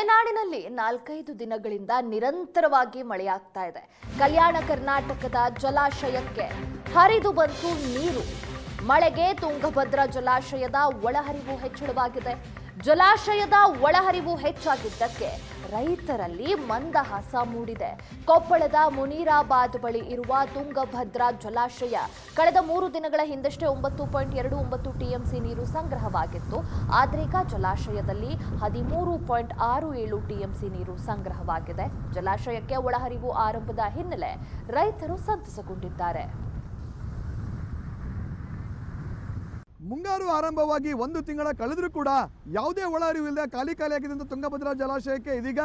ಮಲೆನಾಡಿನಲ್ಲಿ 4-5 ದಿನಗಳಿಂದ ನಿರಂತರವಾಗಿ ಮಳೆಯಾಗ್ತಾ ಇದೆ. ಕಲ್ಯಾಣ ಕರ್ನಾಟಕದ ಜಲಾಶಯಕ್ಕೆ ಹರಿದು ಬಂತು ನೀರು. ಮಳೆಗೆ ತುಂಗಭದ್ರಾ ಜಲಾಶಯದ ಒಳಹರಿವು ಹೆಚ್ಚಳವಾಗಿದೆ. ಜಲಾಶಯದ ಒಳಹರಿವು ಹೆಚ್ಚಾಗಿದ್ದಕ್ಕೆ ರೈತರಲ್ಲಿ ಮಂದಹಾಸ ಮೂಡಿದೆ. ಕೊಪ್ಪಳದ ಮುನೀರಾಬಾದ್ ಬಳಿ ಇರುವ ತುಂಗಭದ್ರಾ ಜಲಾಶಯ ಕಳೆದ 3 ದಿನಗಳ ಹಿಂದಷ್ಟೇ 9.29 ಟಿಎಂಸಿ ನೀರು ಸಂಗ್ರಹವಾಗಿತ್ತು. ಆದ್ರೀಗ ಜಲಾಶಯದಲ್ಲಿ 13.67 ಟಿಎಂಸಿ ನೀರು ಸಂಗ್ರಹವಾಗಿದೆ. ಜಲಾಶಯಕ್ಕೆ ಒಳಹರಿವು ಆರಂಭದ ಹಿನ್ನೆಲೆ ರೈತರು ಸಂತಸಗೊಂಡಿದ್ದಾರೆ. ಮುಂಗಾರು ಆರಂಭವಾಗಿ 1 ತಿಂಗಳ ಕಳೆದರೂ ಕೂಡ ಯಾವುದೇ ಒಳಹರಿವು ಇಲ್ಲದೆ ಖಾಲಿಯಾಗಿದ್ದಂಥ ತುಂಗಭದ್ರಾ ಜಲಾಶಯಕ್ಕೆ ಇದೀಗ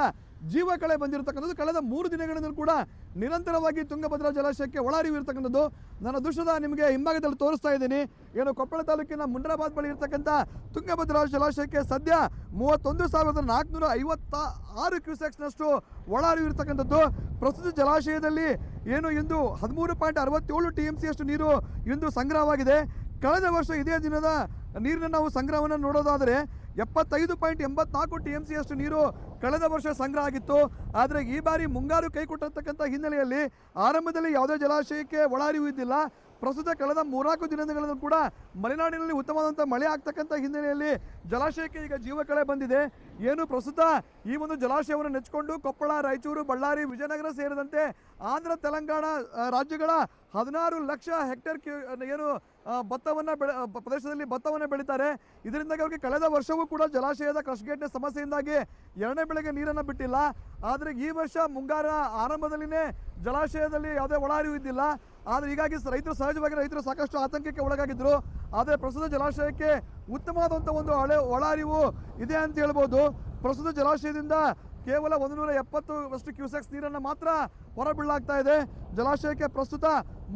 ಜೀವ ಕಳೆ ಬಂದಿರತಕ್ಕಂಥದ್ದು. ಕಳೆದ 3 ದಿನಗಳಿಂದ ಕೂಡ ನಿರಂತರವಾಗಿ ತುಂಗಭದ್ರಾ ಜಲಾಶಯಕ್ಕೆ ಒಳಹರಿವು ಇರತಕ್ಕಂಥದ್ದು. ನನ್ನ ದೃಶ್ಯದ ನಿಮಗೆ ಹಿಂಭಾಗದಲ್ಲಿ ತೋರಿಸ್ತಾ ಇದ್ದೀನಿ. ಏನು ಕೊಪ್ಪಳ ತಾಲೂಕಿನ ಮುನೀರಾಬಾದ್ ಬಳಿ ಇರತಕ್ಕಂಥ ತುಂಗಭದ್ರಾ ಜಲಾಶಯಕ್ಕೆ ಸದ್ಯ 31,456 ಕ್ಯೂಸೆಕ್ಸ್ನಷ್ಟು ಒಳಹರಿವು ಇರತಕ್ಕಂಥದ್ದು. ಪ್ರಸ್ತುತ ಜಲಾಶಯದಲ್ಲಿ ಏನು ಇಂದು 13.67 ಟಿಎಂಸಿಯಷ್ಟು ನೀರು ಇಂದು ಸಂಗ್ರಹವಾಗಿದೆ. ಕಳೆದ ವರ್ಷ ಇದೇ ದಿನದ ನೀರಿನ ನಾವು ಸಂಗ್ರಹವನ್ನು ನೋಡೋದಾದರೆ 75.84 ಟಿಎಂಸಿಯಷ್ಟು ನೀರು ಕಳೆದ ವರ್ಷ ಸಂಗ್ರಹ ಆಗಿತ್ತು. ಆದರೆ ಈ ಬಾರಿ ಮುಂಗಾರು ಕೈಕೊಟ್ಟಿರ್ತಕ್ಕಂಥ ಹಿನ್ನೆಲೆಯಲ್ಲಿ ಆರಂಭದಲ್ಲಿ ಯಾವುದೇ ಜಲಾಶಯಕ್ಕೆ ಒಳಹರಿವು ಇದ್ದಿಲ್ಲ. ಪ್ರಸ್ತುತ ಕಳೆದ 3-4 ದಿನಗಳಲ್ಲಿ ಕೂಡ ಮಲೆನಾಡಿನಲ್ಲಿ ಉತ್ತಮವಾದಂಥ ಮಳೆ ಆಗ್ತಕ್ಕಂಥ ಹಿನ್ನೆಲೆಯಲ್ಲಿ ಜಲಾಶಯಕ್ಕೆ ಈಗ ಜೀವಕಳೆ ಬಂದಿದೆ. ಏನು ಪ್ರಸ್ತುತ ಈ ಒಂದು ಜಲಾಶಯವನ್ನು ನೆಚ್ಚಿಕೊಂಡು ಕೊಪ್ಪಳ, ರಾಯಚೂರು, ಬಳ್ಳಾರಿ, ವಿಜಯನಗರ ಸೇರಿದಂತೆ ಆಂಧ್ರ, ತೆಲಂಗಾಣ ರಾಜ್ಯಗಳ 16 ಲಕ್ಷ ಹೆಕ್ಟೇರ್ ಏನು ಪ್ರದೇಶದಲ್ಲಿ ಭತ್ತವನ್ನು ಬೆಳೀತಾರೆ. ಇದರಿಂದಾಗಿ ಅವರಿಗೆ ಕಳೆದ ವರ್ಷವೂ ಕೂಡ ಜಲಾಶಯದ ಕ್ರಶ್ ಗೇಟ್ನ ಸಮಸ್ಯೆಯಿಂದಾಗಿ 2ನೇ ಬೆಳೆಗೆ ನೀರನ್ನು ಬಿಟ್ಟಿಲ್ಲ. ಆದರೆ ಈ ವರ್ಷ ಮುಂಗಾರ ಆರಂಭದಲ್ಲಿನೇ ಜಲಾಶಯದಲ್ಲಿ ಯಾವುದೇ ಒಳಹರಿವು ಇದ್ದಿಲ್ಲ. ಆದರೆ ಹೀಗಾಗಿ ರೈತರು ಸಾಕಷ್ಟು ಆತಂಕಕ್ಕೆ ಒಳಗಾಗಿದ್ದರು. ಆದರೆ ಪ್ರಸ್ತುತ ಜಲಾಶಯಕ್ಕೆ ಉತ್ತಮವಾದಂಥ ಒಂದು ಒಳಹರಿವು ಇದೆ ಅಂತ ಹೇಳ್ಬೋದು. ಪ್ರಸ್ತುತ ಜಲಾಶಯದಿಂದ ಕೇವಲ 170 ಕ್ಯೂಸೆಕ್ಸ್ ನೀರನ್ನು ಮಾತ್ರ ಹೊರಬಿಡಲಾಗ್ತಾ ಇದೆ. ಜಲಾಶಯಕ್ಕೆ ಪ್ರಸ್ತುತ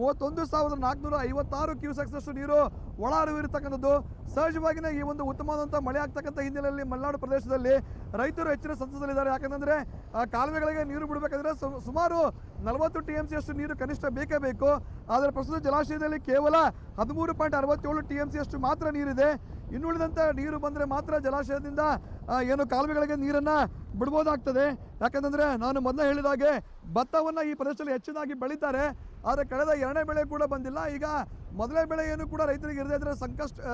31,456 ಕ್ಯೂಸೆಕ್ಸ್ನಷ್ಟು ನೀರು ಒಳಹರಿವು ಇರತಕ್ಕಂಥದ್ದು. ಸಹಜವಾಗಿಯೇ ಈ ಒಂದು ಉತ್ತಮವಾದಂಥ ಮಳೆ ಆಗ್ತಕ್ಕಂಥ ಹಿನ್ನೆಲೆಯಲ್ಲಿ ಮಲೆನಾಡು ಪ್ರದೇಶದಲ್ಲಿ ರೈತರು ಹೆಚ್ಚಿನ ಸಂತಸದಲ್ಲಿದ್ದಾರೆ. ಯಾಕಂದರೆ ಕಾಲುವೆಗಳಿಗೆ ನೀರು ಬಿಡಬೇಕಾದ್ರೆ ಸುಮಾರು 40 ಟಿಎಂಸಿಯಷ್ಟು ನೀರು ಕನಿಷ್ಠ ಬೇಕೇ ಬೇಕು. ಆದರೆ ಪ್ರಸ್ತುತ ಜಲಾಶಯದಲ್ಲಿ ಕೇವಲ 13.67 ಟಿಎಂಸಿಯಷ್ಟು ಮಾತ್ರ ನೀರಿದೆ. ಇನ್ನುಳಿದಂಥ ನೀರು ಬಂದರೆ ಮಾತ್ರ ಜಲಾಶಯದಿಂದ ಏನು ಕಾಲುವೆಗಳಿಗೆ ನೀರನ್ನು ಬಿಡ್ಬೋದಾಗ್ತದೆ. ಯಾಕಂದರೆ ನಾನು ಮೊದಲೇ ಹೇಳಿದಾಗೆ ಭತ್ತವನ್ನು ಈ ಪ್ರದೇಶದಲ್ಲಿ ಹೆಚ್ಚಿನಾಗಿ ಬೆಳೀತಾರೆ. ಆದರೆ ಕಳೆದ 2ನೇ ಬೆಳೆ ಕೂಡ ಬಂದಿಲ್ಲ. ಈಗ ಮೊದಲನೇ ಬೆಳೆ ಏನು ಕೂಡ ರೈತರಿಗೆ ಇರದೇ ಇದ್ರೆ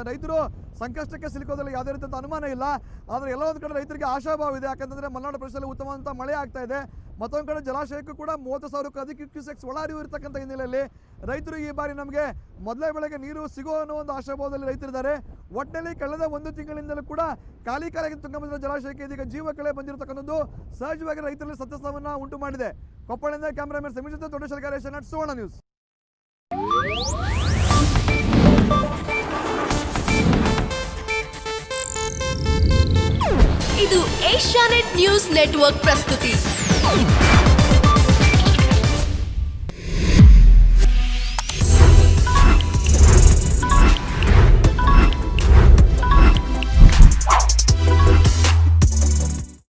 ರೈತರು ಸಂಕಷ್ಟಕ್ಕೆ ಸಿಲುಕೋದ್ರಲ್ಲಿ ಯಾವುದೇ ರೀತಿಯ ಅನುಮಾನ ಇಲ್ಲ. ಆದರೆ ಎಲ್ಲ ಒಂದು ಕಡೆ ರೈತರಿಗೆ ಆಶಾಭಾವ ಇದೆ. ಯಾಕಂದರೆ ಮಲೆನಾಡು ಪ್ರದೇಶದಲ್ಲಿ ಉತ್ತಮವಾದಂಥ ಮಳೆ ಆಗ್ತಾ ಇದೆ. ಮತ್ತೊಂದು ಕಡೆ ಜಲಾಶಯಕ್ಕೂ ಕೂಡ 30,000ಕ್ಕೂ ಅಧಿಕ ಕ್ಯೂಸೆಕ್ಸ್ ಒಳಹರಿವು ಇರತಕ್ಕಂಥ ಹಿನ್ನೆಲೆಯಲ್ಲಿ ರೈತರು ಈ ಬಾರಿ ನಮಗೆ ಮೊದಲನೇ ಬೆಳೆಗೆ ನೀರು ಸಿಗೋ ಅನ್ನೋ ಒಂದು ಆಶಾಭಾವದಲ್ಲಿ ರೈತರಿದ್ದಾರೆ. ಒಟ್ಟಿನಲ್ಲಿ ಕಳೆದ 1 ತಿಂಗಳಿಂದಲೂ ಕೂಡ ಖಾಲಿಯಾಗಿ ತುಂಗಭದ್ರಾ ಜಲಾಶಯಕ್ಕೆ ಇದೀಗ ಜೀವ ಕಳೆ ಬಂದಿರತಕ್ಕಂಥದ್ದು ಸಹಜವಾಗಿ ರೈತರಲ್ಲಿ ಸಂತಸವನ್ನು ಉಂಟು ಮಾಡಿದೆ. ಕೊಪ್ಪಳದಿಂದ ಕ್ಯಾಮರಾಮನ್ ಸಮೀರ್ ಜೊತೆ ದೊಡ್ಡ ಗಣೇಶ್, ಸುವರ್ಣ ನ್ಯೂಸ್. ಇದು ಏಷ್ಯಾನೆಟ್ ನ್ಯೂಸ್ ನೆಟ್ವರ್ಕ್ ಪ್ರಸ್ತುತಿ.